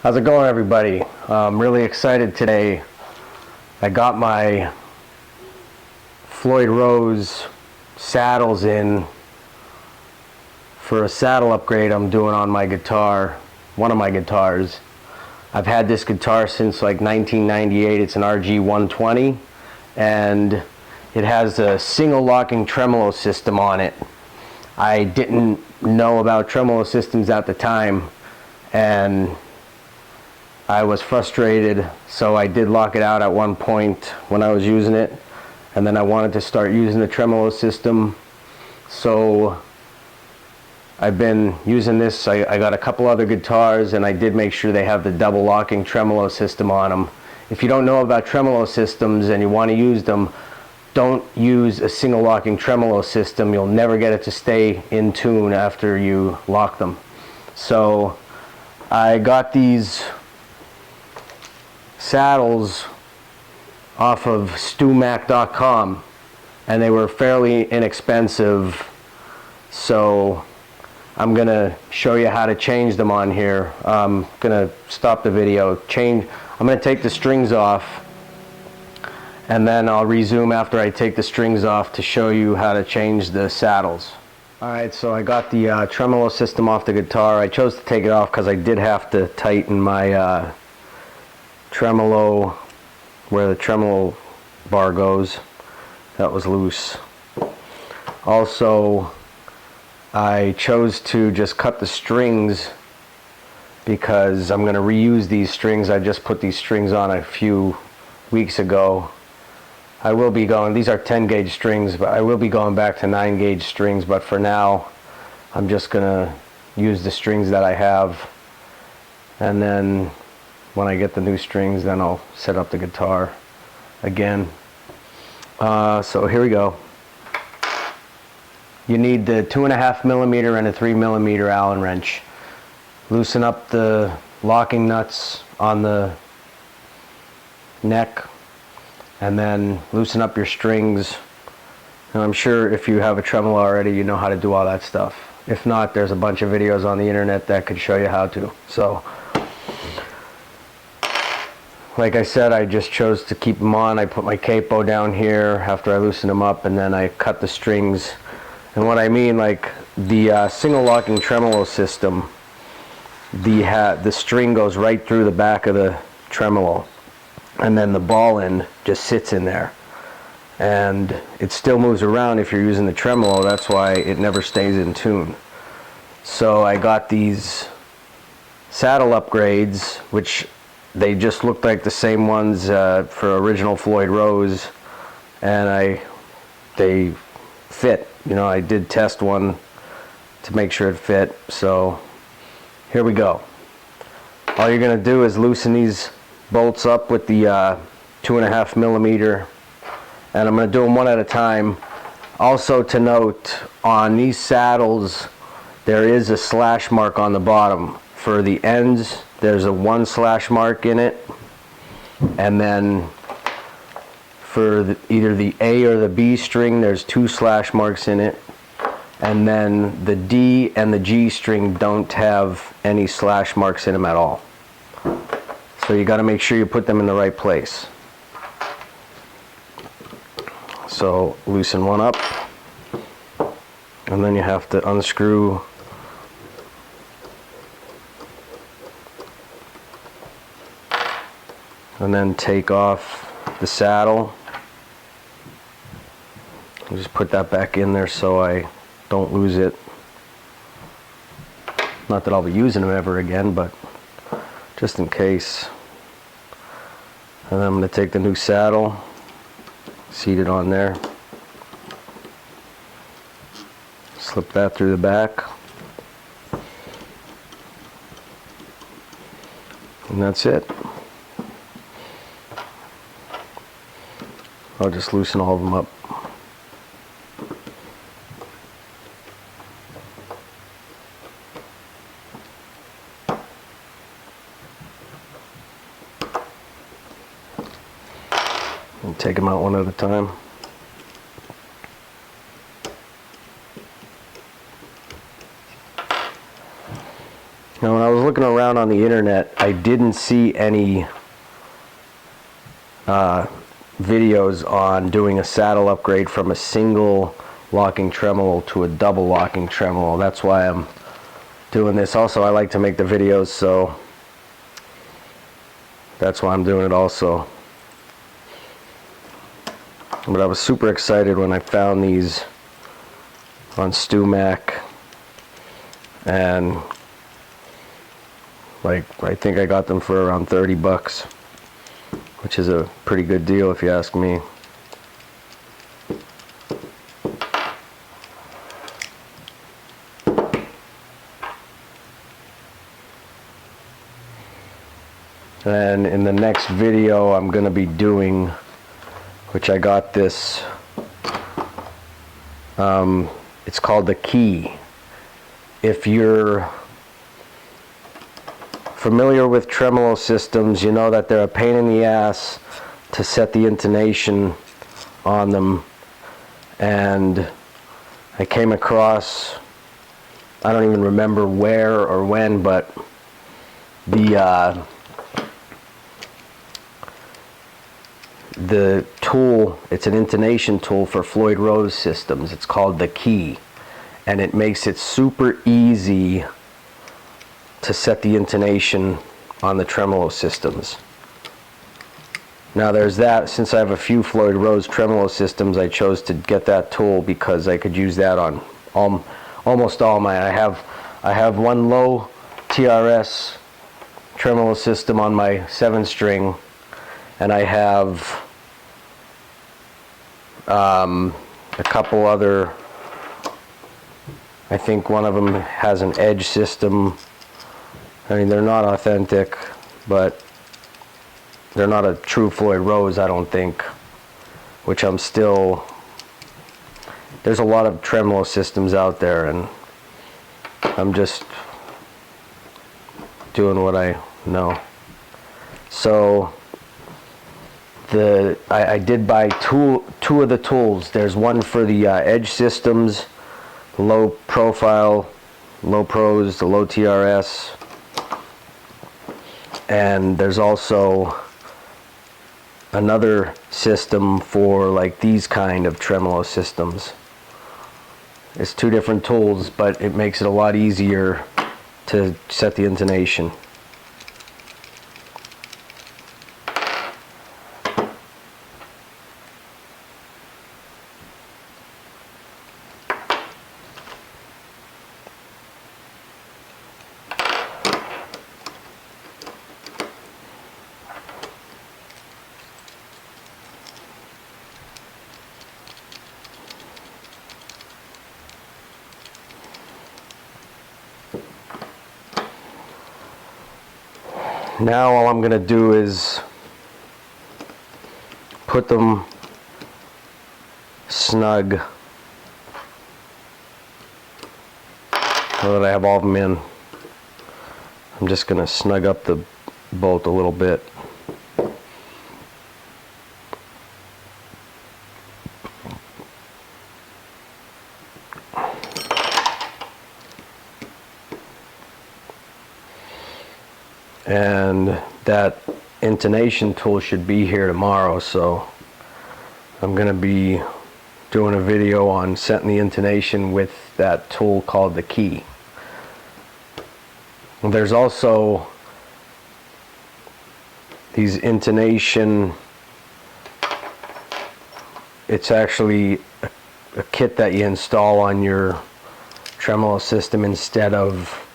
How's it going, everybody? I'm really excited today. I got my Floyd Rose saddles in for a saddle upgrade I'm doing on my guitar, one of my guitars. I've had this guitar since like 1998. It's an RG 120 and it has a single locking tremolo system on it. I didn't know about tremolo systems at the time and I was frustrated, so I did lock it out at one point when I was using it, and then I wanted to start using the tremolo system. So I've been using this. I got a couple other guitars and I did make sure they have the double locking tremolo system on them. If you don't know about tremolo systems and you want to use them, don't use a single locking tremolo system. You'll never get it to stay in tune after you lock them. So I got these saddles off of stumac.com and they were fairly inexpensive, so I'm gonna show you how to change them on here. I'm gonna stop the video, I'm gonna take the strings off and then I'll resume after I take the strings off to show you how to change the saddles. Alright, so I got the tremolo system off the guitar. I chose to take it off because I did have to tighten my tremolo where the tremolo bar goes. That was loose. Also, I chose to just cut the strings because I'm going to reuse these strings. I just put these strings on a few weeks ago. I will be going, these are 10 gauge strings, but I will be going back to 9 gauge strings, but for now I'm just going to use the strings that I have, and then when I get the new strings, then I'll set up the guitar again. So here we go. You need the 2.5 millimeter and a 3 millimeter Allen wrench. Loosen up the locking nuts on the neck and then loosen up your strings. And I'm sure if you have a tremolo already, you know how to do all that stuff. If not, there's a bunch of videos on the internet that could show you how to. So like I said, I just chose to keep them on. I put my capo down here after I loosened them up, and then I cut the strings. And what I mean, like the single locking tremolo system, the string goes right through the back of the tremolo, and then the ball end just sits in there. And it still moves around if you're using the tremolo. That's why it never stays in tune. So I got these saddle upgrades, which they just looked like the same ones for original Floyd Rose, and they fit. You know, I did test one to make sure it fit. So here we go. All you're gonna do is loosen these bolts up with the 2.5 millimeter, and I'm gonna do them one at a time. Also to note, on these saddles there is a slash mark on the bottom. For the ends, there's a 1 slash mark in it, and then for either the A or the B string, there's 2 slash marks in it, and then the D and the G string don't have any slash marks in them at all. So you got to make sure you put them in the right place. So loosen one up, and then you have to unscrew and then take off the saddle. I'll just put that back in there so I don't lose it. Not that I'll be using them ever again, but just in case. And then I'm going to take the new saddle, seat it on there, slip that through the back, and that's it. I'll just loosen all of them up. And take them out one at a time. Now when I was looking around on the internet, I didn't see any videos on doing a saddle upgrade from a single locking tremolo to a double locking tremolo. That's why I'm doing this. Also, I like to make the videos, so that's why I'm doing it also. But I was super excited when I found these on StewMac, and like I think I got them for around 30 bucks, which is a pretty good deal if you ask me. And in the next video I'm going to be doing, which I got this, it's called the key. If you're familiar with tremolo systems, you know that they're a pain in the ass to set the intonation on them. And I came across, I don't even remember where or when, but the tool, it's an intonation tool for Floyd Rose systems. It's called the key, and it makes it super easy to set the intonation on the tremolo systems. Now there's that. Since I have a few Floyd Rose tremolo systems, I chose to get that tool because I could use that on almost all my, I have one low TRS tremolo system on my 7-string, and I have a couple other, I think one of them has an edge system. I mean, they're not authentic, but they're not a true Floyd Rose, I don't think, which I'm still, there's a lot of tremolo systems out there, and I'm just doing what I know. So I did buy two of the tools. There's one for the edge systems, low profile, low pros, the low TRS, and there's also another system for like these kind of tremolo systems. It's two different tools, but it makes it a lot easier to set the intonation. Now all I'm going to do is put them snug so that I have all of them in. I'm just going to snug up the bolt a little bit. And that intonation tool should be here tomorrow, so I'm going to be doing a video on setting the intonation with that tool called the key. And there's also these intonation, it's actually a kit that you install on your tremolo system instead of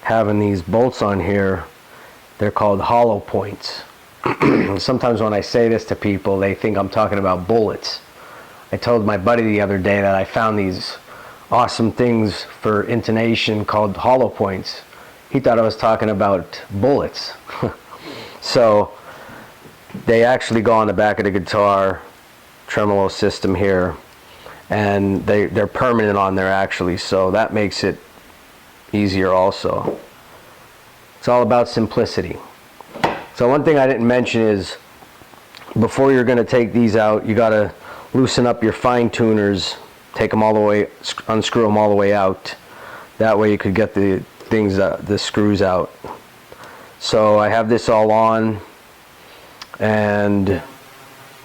having these bolts on here. They're called hollow points. Sometimes when I say this to people, they think I'm talking about bullets. I told my buddy the other day that I found these awesome things for intonation called hollow points. He thought I was talking about bullets. So they actually go on the back of the guitar tremolo system here, and they're permanent on there actually, so that makes it easier also. It's all about simplicity. So one thing I didn't mention is, before you're going to take these out, you got to loosen up your fine tuners, take them all the way, unscrew them all the way out. That way you could get the things, the screws out. So I have this all on, and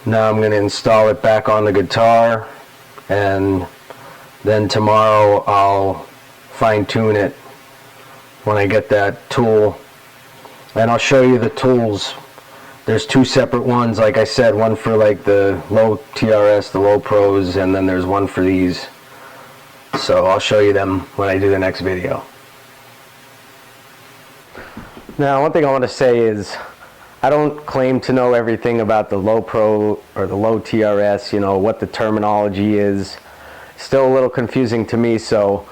now I'm going to install it back on the guitar, and then tomorrow I'll fine-tune it when I get that tool. And I'll show you the tools. There's two separate ones, like I said, one for like the low TRS, the low pros, and then there's one for these. So I'll show you them when I do the next video. Now, one thing I want to say is, I don't claim to know everything about the low pro or the low TRS, you know, what the terminology is. Still a little confusing to me, so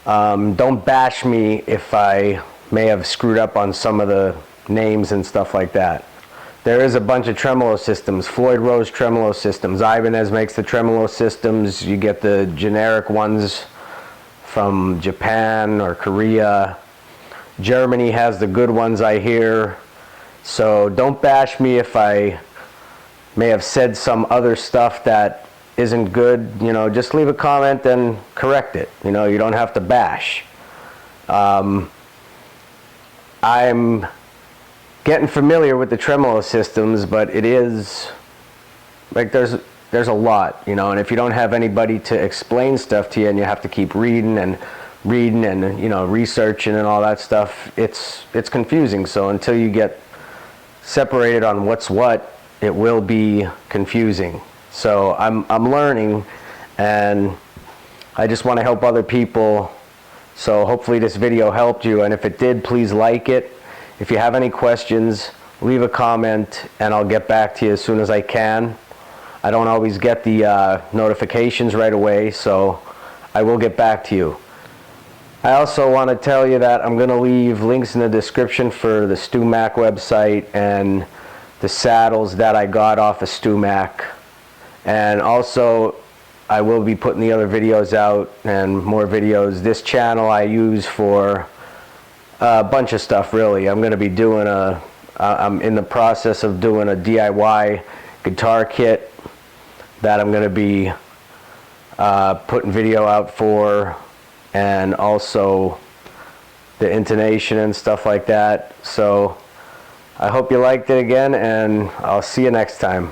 don't bash me if I may have screwed up on some of the names and stuff like that. There is a bunch of tremolo systems. Floyd Rose tremolo systems. Ibanez makes the tremolo systems. You get the generic ones from Japan or Korea. Germany has the good ones, I hear. So don't bash me if I may have said some other stuff that isn't good. You know, just leave a comment and correct it. You know, you don't have to bash. I'm getting familiar with the tremolo systems, but it is like there's a lot, you know, and if you don't have anybody to explain stuff to you and you have to keep reading and you know, researching and all that stuff, it's confusing. So until you get separated on what's what, it will be confusing. So I'm learning, and I just want to help other people. So hopefully this video helped you, and if it did, please like it. If you have any questions, leave a comment and I'll get back to you as soon as I can. I don't always get the notifications right away, so I will get back to you. I also want to tell you that I'm going to leave links in the description for the StewMac website and the saddles that I got off of StewMac. And also, I will be putting the other videos out and more videos. This channel I use for a bunch of stuff, really. I'm going to be doing I'm in the process of doing a DIY guitar kit that I'm going to be putting video out for, and also the intonation and stuff like that. So I hope you liked it again, and I'll see you next time.